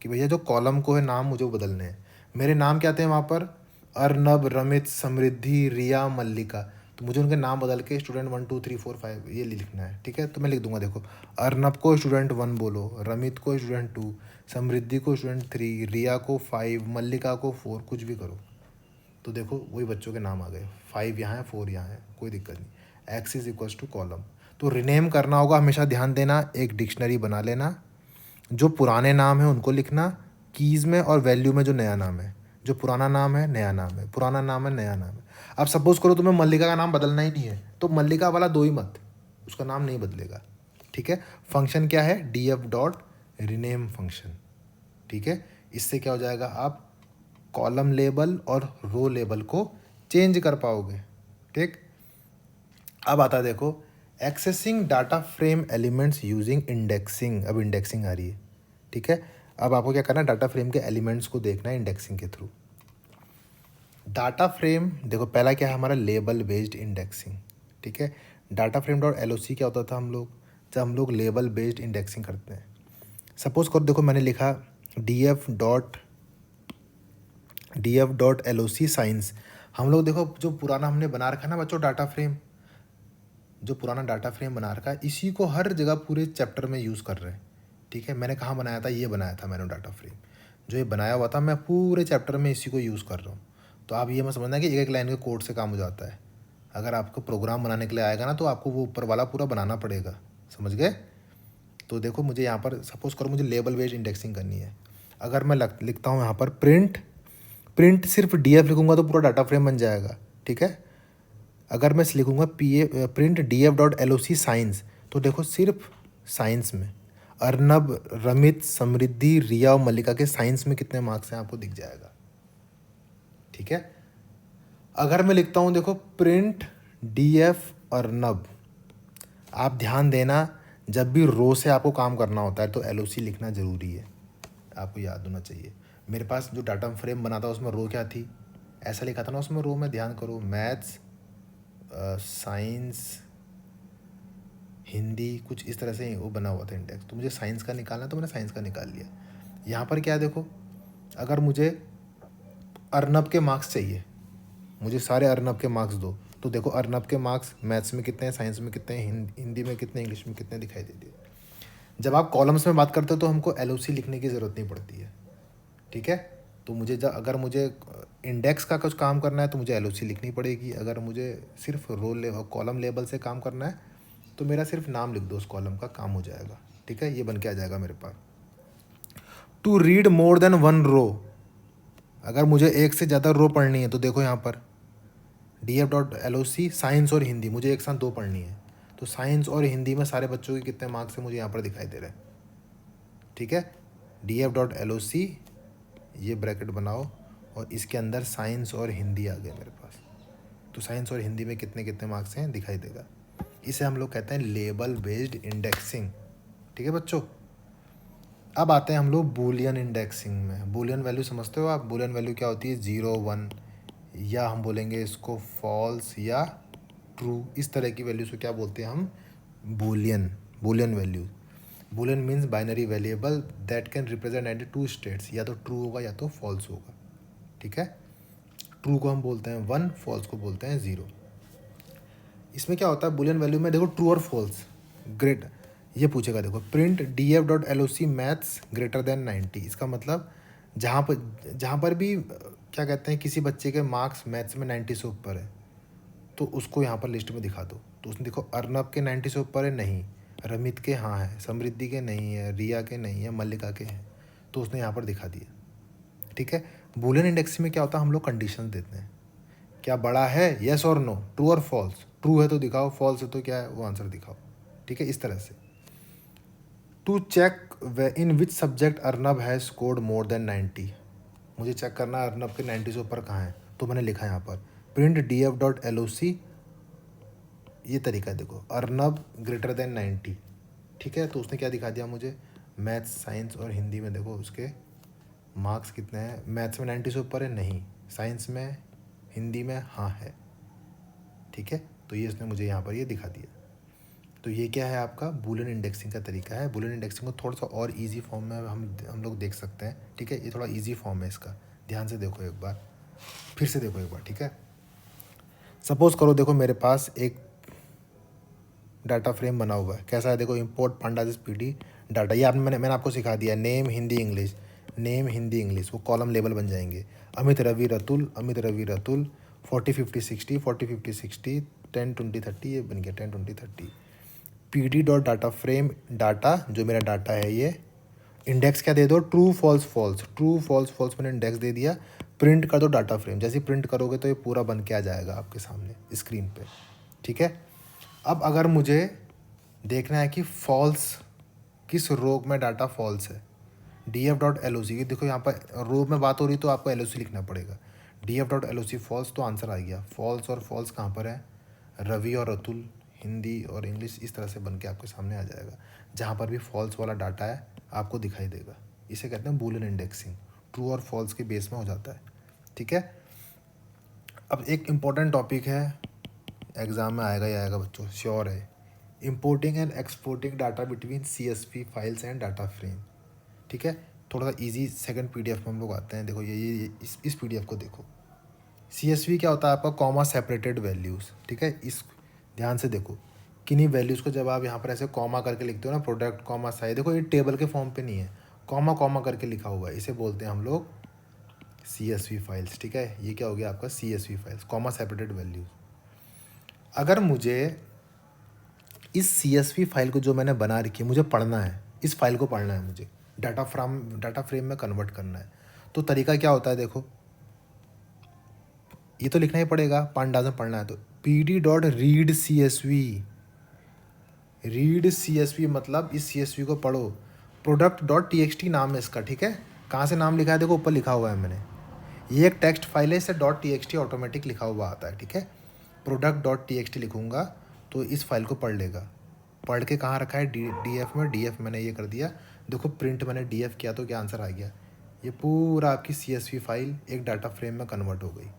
कि भैया जो कॉलम को है नाम मुझे बदलने हैं। मेरे नाम क्या थे वहाँ पर, अर्नब, रमित, समृद्धि, रिया, मल्लिका, तो मुझे उनके नाम बदल के स्टूडेंट 1 2 3 4 5 ये लिखना है। ठीक है, तो मैं लिख दूंगा, देखो अर्नब को स्टूडेंट 1 बोलो, रमित को स्टूडेंट 2, समृद्धि को स्टूडेंट 3, रिया को 5, मल्लिका को 4, कुछ भी करो। तो देखो वही बच्चों के नाम आ गए, 5 यहाँ है, 4 यहाँ है, कोई दिक्कत नहीं। X is equals to column. तो रिनेम करना होगा, हमेशा ध्यान देना, एक डिक्शनरी बना लेना, जो पुराने नाम है उनको लिखना कीज़ में, और वैल्यू में जो नया नाम है, जो पुराना नाम है नया नाम है, पुराना नाम है नया नाम है। अब सपोज करो तुम्हें मल्लिका का नाम बदलना ही नहीं है, तो मल्लिका वाला दो ही मत, उसका नाम नहीं बदलेगा। ठीक है, फंक्शन क्या है, df डॉट रीनेम फंक्शन। ठीक है, इससे क्या हो जाएगा, आप कॉलम लेबल और रो लेबल को चेंज कर पाओगे। ठीक, अब आता है देखो accessing data frame elements using indexing, अब इंडेक्सिंग आ रही है, ठीक है। अब आपको क्या करना है, डाटा फ्रेम के एलिमेंट्स को देखना है इंडेक्सिंग के थ्रू। डाटा फ्रेम देखो पहला क्या है हमारा, लेबल बेस्ड इंडेक्सिंग, ठीक है। डाटा फ्रेम डॉट एल क्या होता था हम लोग, जब हम लोग लेबल बेस्ड इंडेक्सिंग करते हैं। सपोज करो देखो मैंने लिखा df.eloc साइंस। हम लोग देखो जो पुराना हमने बना रखा है ना बच्चों डाटा फ्रेम, जो पुराना डाटा फ्रेम बना रखा है इसी को हर जगह पूरे चैप्टर में यूज़ कर रहे हैं, ठीक है। मैंने कहाँ बनाया था, ये बनाया था मैंने डाटा फ्रेम, जो ये बनाया हुआ था मैं पूरे चैप्टर में इसी को यूज़ कर रहा हूँ। तो आप ये मत समझना कि एक एक लाइन के कोड से काम हो जाता है। अगर आपको प्रोग्राम बनाने के लिए आएगा ना तो आपको वो ऊपर वाला पूरा बनाना पड़ेगा, समझ गए। तो देखो मुझे यहाँ पर सपोज करो मुझे लेबल बेस्ड इंडेक्सिंग करनी है। अगर मैं लिखता हूँ यहाँ पर प्रिंट, प्रिंट सिर्फ डीएफ लिखूँगा तो पूरा डाटा फ्रेम बन जाएगा, ठीक है। अगर मैं लिखूँगा प्रिंट df.loc साइंस, तो देखो सिर्फ साइंस में अर्नब, रमित, समृद्धि, रिया और मल्लिका के साइंस में कितने मार्क्स हैं आपको दिख जाएगा, ठीक है। अगर मैं लिखता हूँ देखो प्रिंट df अर्नब, आप ध्यान देना जब भी रो से आपको काम करना होता है तो LOC लिखना ज़रूरी है, आपको याद होना चाहिए। मेरे पास जो डाटा फ्रेम बना था उसमें रो क्या थी, ऐसा लिखा था ना उसमें रो में, ध्यान करो, मैथ्स, साइंस, हिंदी, कुछ इस तरह से वो बना हुआ था इंडेक्स। तो मुझे साइंस का निकालना तो मैंने साइंस का निकाल लिया। यहाँ पर क्या देखो, अगर मुझे अर्नब के मार्क्स चाहिए, मुझे सारे अर्नब के मार्क्स दो, तो देखो अर्नब के मार्क्स मैथ्स में कितने हैं, साइंस में कितने हैं, हिंदी में कितने, इंग्लिश में कितने दिखाई देते हैं। जब आप कॉलम्स में बात करते हो तो हमको LOC लिखने की ज़रूरत नहीं पड़ती है, ठीक है। तो मुझे अगर मुझे इंडेक्स का कुछ काम करना है तो मुझे LOC लिखनी पड़ेगी। अगर मुझे सिर्फ कॉलम लेबल से काम करना है तो मेरा सिर्फ नाम लिख दो, उस कॉलम का काम हो जाएगा, ठीक है। ये बन के आ जाएगा मेरे पास। To read more than one row, अगर मुझे एक से ज़्यादा रो पढ़नी है तो देखो यहाँ पर df.loc साइंस और हिंदी, मुझे एक साथ दो पढ़नी है, तो साइंस और हिंदी में सारे बच्चों के कितने मार्क्स हैं मुझे यहाँ पर दिखाई दे रहे हैं, ठीक है। df.loc ये ब्रैकेट बनाओ और इसके अंदर साइंस और हिंदी आ गए मेरे पास, तो साइंस और हिंदी में कितने कितने मार्क्स हैं दिखाई देगा। इसे हम लोग कहते हैं लेबल बेस्ड इंडेक्सिंग, ठीक है बच्चों। अब आते हैं हम लोग बूलियन इंडेक्सिंग में। बूलियन वैल्यू समझते हो आप, बूलियन वैल्यू क्या होती है, 0 1, या हम बोलेंगे इसको फॉल्स या ट्रू, इस तरह की वैल्यूज को क्या बोलते हैं हम, Boolean, Boolean value. Boolean means binary variable that can represent at two states, या तो ट्रू होगा या तो फॉल्स होगा, ठीक है। ट्रू को हम बोलते हैं 1, फॉल्स को बोलते हैं 0। इसमें क्या होता है बूलियन वैल्यू में, देखो ट्रू और फॉल्स, ग्रेट, ये पूछेगा देखो print df.loc maths greater than 90, इसका मतलब जहाँ पर भी क्या कहते हैं किसी बच्चे के मार्क्स मैथ्स में 90 से ऊपर है तो उसको यहाँ पर लिस्ट में दिखा दो। तो उसने देखो अर्नब के 90 से ऊपर है, नहीं, रमित के हाँ है, समृद्धि के नहीं है, रिया के नहीं है, मल्लिका के हैं, तो उसने यहाँ पर दिखा दिया, ठीक है। बूलियन इंडेक्स में क्या होता है, हम लोग कंडीशन देते हैं, क्या बड़ा है, येस और नो, ट्रू और फॉल्स, ट्रू है तो दिखाओ, फॉल्स है तो क्या है वो आंसर दिखाओ, ठीक है, इस तरह से। To check in which subject Arnab has scored more than 90, मुझे चेक करना है अर्नब के 90 से ऊपर कहाँ है, तो मैंने लिखा यहाँ पर प्रिंट df.loc, ये तरीका है देखो, अर्नब ग्रेटर देन 90, ठीक है। तो उसने क्या दिखा दिया मुझे, मैथ्स, साइंस और हिंदी में देखो उसके मार्क्स कितने हैं, मैथ्स में 90 से ऊपर है, नहीं, साइंस में, हिंदी में हाँ है, ठीक है। तो ये उसने मुझे यहाँ पर ये दिखा दिया। तो ये क्या है आपका बूलियन इंडेक्सिंग का तरीका है। बूलियन इंडेक्सिंग को थोड़ा सा और इजी फॉर्म में हम लोग देख सकते हैं, ठीक है। ये थोड़ा इजी फॉर्म है इसका, ध्यान से देखो एक बार, फिर से देखो एक बार, ठीक है। सपोज करो देखो मेरे पास एक डाटा फ्रेम बना हुआ है, कैसा है देखो, इंपोर्ट पांडास PD डाटा, ये मैंने आपको सिखा दिया, name Hindi English, name Hindi English, वो कॉलम लेबल बन जाएंगे। अमित रवि रतुल, अमित रवि रतुल, 40 50 60, 40 50 60, 10 20 30, ये बन गया 10 20 30। PD dot data frame data, जो मेरा डाटा है ये, इंडेक्स क्या दे दो, true false false, true false false मैंने इंडेक्स दे दिया, प्रिंट कर दो डाटा फ्रेम, जैसे प्रिंट करोगे तो ये पूरा बन के आ जाएगा आपके सामने स्क्रीन पे, ठीक है। अब अगर मुझे देखना है कि फॉल्स किस रो में डाटा फॉल्स है, df.loc, देखो यहाँ पर रो में बात हो रही तो आपको LOC लिखना पड़ेगा, df.loc फॉल्स, तो आंसर आ गया। फॉल्स और फॉल्स कहाँ पर है, रवि और रतुल हिंदी और इंग्लिश इस तरह से बन के आपके सामने आ जाएगा। जहाँ पर भी फॉल्स वाला डाटा है आपको दिखाई देगा। इसे कहते हैं बूलियन इंडेक्सिंग, ट्रू और फॉल्स के बेस में हो जाता है। ठीक है, अब एक इम्पॉर्टेंट टॉपिक है, एग्ज़ाम में आएगा ही आएगा बच्चों, श्योर है, importing and exporting data between CSV files and data frame. ठीक है, थोड़ा सा इजी सेकंड PDF में हम लोग आते हैं। देखो ये इस PDF को देखो। CSV क्या होता है आपका, कॉमा सेपरेटेड वैल्यूज़। ठीक है, इस ध्यान से देखो, किन्हीं वैल्यूज़ को जब आप यहाँ पर ऐसे कॉमा करके लिखते हो ना, प्रोडक्ट कॉमा साइज, देखो ये टेबल के फॉर्म पे नहीं है, कॉमा कॉमा करके लिखा हुआ है, इसे बोलते हैं हम लोग CSV फाइल्स। ठीक है, ये क्या हो गया आपका CSV files, comma separated values. अगर मुझे इस CSV फाइल को जो मैंने बना रखी है मुझे पढ़ना है, इस फाइल को पढ़ना है मुझे, डाटा फ्रेम में कन्वर्ट करना है, तो तरीका क्या होता है, देखो ये तो लिखना ही पड़ेगा, पांडास में पढ़ना है तो pd.read.csv, रीड CSV मतलब इस CSV को पढ़ो। product.txt नाम है इसका। ठीक है, कहाँ से नाम लिखा है, देखो ऊपर लिखा हुआ है मैंने, ये एक टेक्स्ट फाइल है, इसे .txt ऑटोमेटिक लिखा हुआ आता है। ठीक है, product.txt लिखूँगा तो इस फाइल को पढ़ लेगा। पढ़ के कहाँ रखा है, DF में, DF मैंने ये कर दिया। देखो प्रिंट मैंने DF किया तो क्या आंसर आ गया, ये पूरा आपकी CSV फाइल एक डाटा फ्रेम में कन्वर्ट हो गई।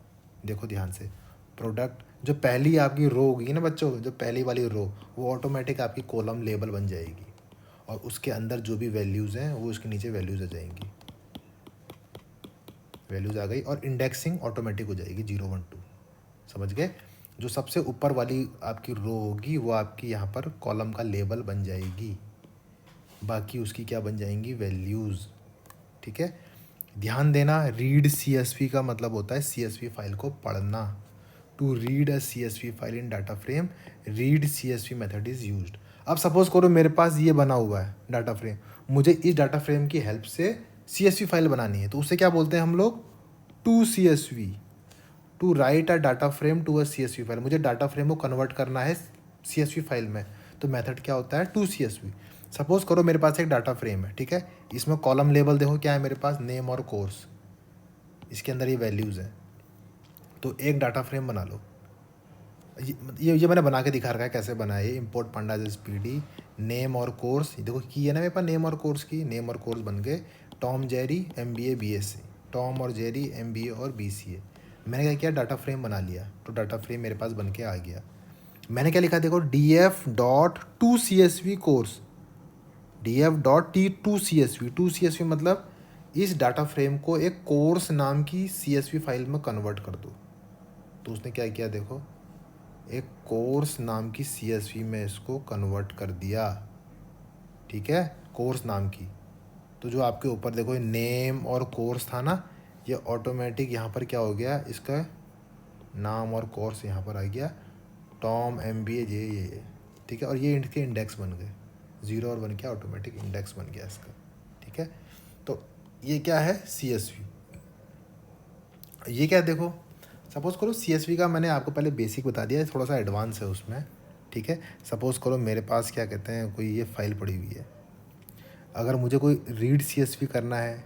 देखो ध्यान से, प्रोडक्ट जो पहली आपकी रो होगी ना बच्चों, जो पहली वाली रो, वो ऑटोमेटिक आपकी कॉलम लेबल बन जाएगी और उसके अंदर जो भी वैल्यूज़ हैं वो उसके नीचे वैल्यूज़ आ जाएंगी, वैल्यूज़ आ गई और इंडेक्सिंग ऑटोमेटिक हो जाएगी 0 1 2। समझ गए, जो सबसे ऊपर वाली आपकी रो होगी वो आपकी यहाँ पर कॉलम का लेबल बन जाएगी, बाकी उसकी क्या बन जाएंगी, वैल्यूज़। ठीक है, ध्यान देना, रीड CSV का मतलब होता है CSV फाइल को पढ़ना। To read a CSV file in data frame, read CSV method is used. अब सपोज करो मेरे पास ये बना हुआ है डाटा फ्रेम, मुझे इस डाटा फ्रेम की हेल्प से CSV फाइल बनानी है, तो उसे क्या बोलते हैं हम लोग, to CSV, to write a data frame to a CSV file. मुझे डाटा फ्रेम को कन्वर्ट करना है CSV फाइल में, तो मेथड क्या होता है, टू CSV। सपोज करो मेरे पास एक डाटा फ्रेम है, ठीक है, इसमें कॉलम लेबल देखो क्या है मेरे पास, नेम और कोर्स, इसके अंदर ये वैल्यूज़ हैं। तो एक डाटा फ्रेम बना लो, ये मैंने बना के दिखा रखा है कैसे बनाया, ये इम्पोर्ट पांडास PD नेम और कोर्स, देखो की है ना मेरे पास नेम और कोर्स की, नेम और कोर्स बन गए Tom Jerry MBA BSc, Tom और जेरी MBA और BCA। मैंने क्या किया, डाटा फ्रेम बना लिया, तो डाटा फ्रेम मेरे पास बन के आ गया। मैंने क्या लिखा देखो, DF.2CSV कोर्स, DF.T2CSV, 2CSV मतलब इस डाटा फ्रेम को एक कोर्स नाम की CSV फाइल में कन्वर्ट कर दो। तो उसने क्या किया देखो, एक कोर्स नाम की CSV में इसको कन्वर्ट कर दिया। ठीक है, कोर्स नाम की, तो जो आपके ऊपर देखो नेम और कोर्स था ना, ये ऑटोमेटिक यहाँ पर क्या हो गया, इसका नाम और कोर्स यहाँ पर आ गया, टॉम MBA ये। ठीक है, और ये इनके इंडेक्स बन गए, 0 और 1 क्या ऑटोमेटिक इंडेक्स बन गया इसका। ठीक है, तो ये क्या है CSV। ये क्या देखो, सपोज़ करो CSV का मैंने आपको पहले बेसिक बता दिया है, थोड़ा सा एडवांस है उसमें। ठीक है, सपोज़ करो मेरे पास क्या कहते हैं, कोई ये फाइल पड़ी हुई है, अगर मुझे कोई रीड CSV करना है,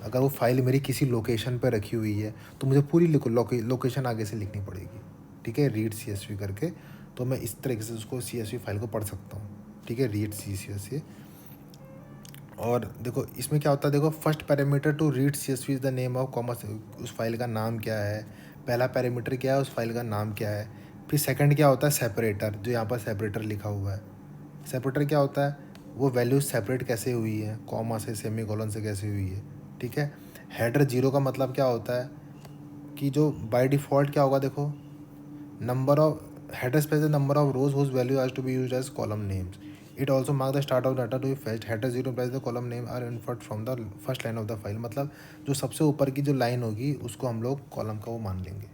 अगर वो फाइल मेरी किसी लोकेशन पर रखी हुई है तो मुझे पूरी लोकेशन आगे से लिखनी पड़ेगी। ठीक है, रीड CSV करके, तो मैं इस तरीके से उसको CSV फाइल को पढ़ सकता हूँ। ठीक है, रीड CSV। और देखो इसमें क्या होता है, देखो first parameter to read CSV is the name of comma, उस फाइल का नाम क्या है, पहला पैरामीटर क्या है, उस फाइल का नाम क्या है। फिर सेकंड क्या होता है, सेपरेटर, जो यहाँ पर सेपरेटर लिखा हुआ है। सेपरेटर क्या होता है, वो वैल्यूज सेपरेट कैसे हुई है, कॉमा से, सेमीकोलन से कैसे हुई है। ठीक है, हेडर 0 का मतलब क्या होता है कि जो बाय डिफ़ॉल्ट क्या होगा, देखो number of header space number of rows whose value has to be used as column names. It also mark the start of data to be fetched, header 0 implies the column name are inferred from the first line of the file. मतलब जो सबसे ऊपर की जो line होगी उसको हम लोग कॉलम का वो मान लेंगे।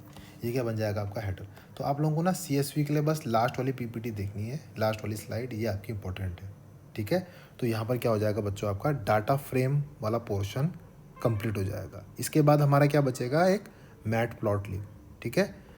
ये क्या बन जाएगा आपका हेडर। तो आप लोगों को ना CSV के लिए बस लास्ट वाली PPT देखनी है, लास्ट वाली स्लाइड, ये आपकी इंपॉर्टेंट है। ठीक है, तो यहाँ पर क्या हो जाएगा बच्चों, आपका डाटा फ्रेम वाला पोर्शन कंप्लीट हो जाएगा। इसके बाद हमारा क्या बचेगा, एक मैट प्लॉट लिव। ठीक है,